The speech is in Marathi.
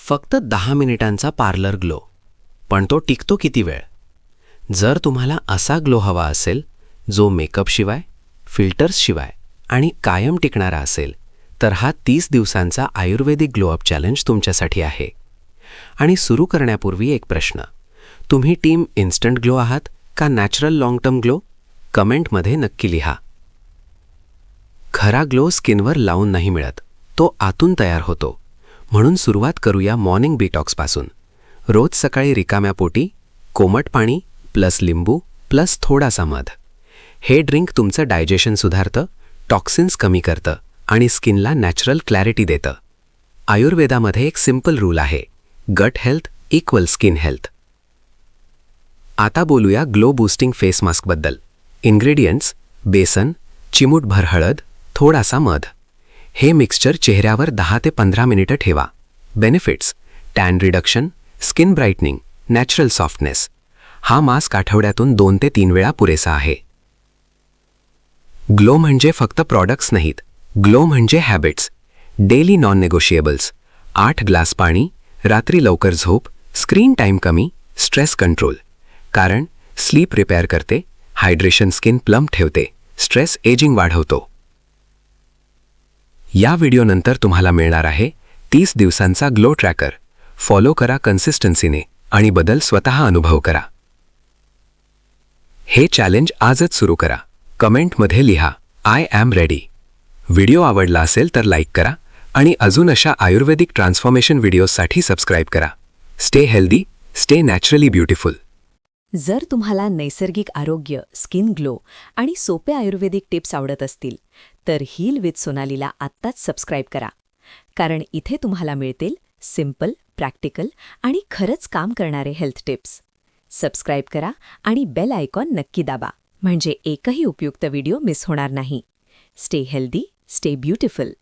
फक्त 10 मिनिटांचा पार्लर ग्लो. पण तो टिकतो किती वेळ? जर तुम्हाला असा ग्लो हवा असेल जो मेकअपशिवाय, फिल्टर्सशिवाय आणि कायम टिकणारा असेल, तर हा 30 दिवसांचा आयुर्वेदिक ग्लोअप चॅलेंज तुमच्यासाठी आहे. आणि सुरू करण्यापूर्वी एक प्रश्न. तुम्ही टीम इन्स्टंट ग्लो आहात का नॅचरल लाँग टर्म ग्लो? कमेंटमध्ये नक्की लिहा. खरा ग्लो स्किनवर लावून नाही मिळत, तो आतून तयार होतो. म्हणून सुरुवात करूया मॉर्निंग डिटॉक्सपासून. रोज सकाळी रिकाम्या पोटी कोमट पाणी प्लस लिंबू प्लस थोडासा मध. हे ड्रिंक तुमचं डायजेशन सुधारतं, टॉक्सिन्स कमी करतं आणि स्किनला नॅचरल क्लॅरिटी देतं. आयुर्वेदामध्ये एक सिंपल रूल आहे, gut health equal skin health. आता बोलूया ग्लो बूस्टिंग फेस मास्कबद्दल. इन्ग्रेडियंट्स: बेसन, चिमूटभर हळद, थोडासा मध. हे मिक्सचर चेहऱ्यावर 10 ते 15 मिनिटं ठेवा. Benefits: tan reduction, skin brightening, natural softness. हा मास्क आठवड्यातून 2 ते 3 वेळा पुरेसा आहे. ग्लो म्हणजे फक्त प्रॉडक्ट्स नाहीत, ग्लो म्हणजे habits. Daily non negotiables: 8 glass पाणी, रात्री लवकर झोप, स्क्रीन टाईम कमी, स्ट्रेस कंट्रोल. कारण स्लीप रिपेअर करते, हायड्रेशन स्किन प्लम्प ठेवते, स्ट्रेस एजिंग वाढवतो. या व्हिडिओनंतर तुम्हाला मिळणार आहे 30 दिवसांचा ग्लो ट्रॅकर. फॉलो करा कन्सिस्टन्सीने आणि बदल स्वतः अनुभव करा. हे चॅलेंज आजच सुरू करा. कमेंटमध्ये लिहा, आय ॲम रेडी. व्हिडिओ आवडला असेल तर लाईक करा आणि अजून अशा आयुर्वेदिक ट्रान्सफॉर्मेशन व्हिडिओसाठी सबस्क्राईब करा. Stay healthy, stay naturally beautiful. जर तुम्हाला नैसर्गिक आरोग्य, स्किन ग्लो आणि सोपे आयुर्वेदिक टिप्स आवडत असतील, तर हील विथ सोनालीला आत्ताच सबस्क्राईब करा. कारण इथे तुम्हाला मिळतील सिंपल, प्रॅक्टिकल आणि खरंच काम करणारे हेल्थ टिप्स. सबस्क्राईब करा आणि बेल आयकॉन नक्की दाबा, म्हणजे एकही उपयुक्त व्हिडिओ मिस होणार नाही. Stay healthy, stay beautiful.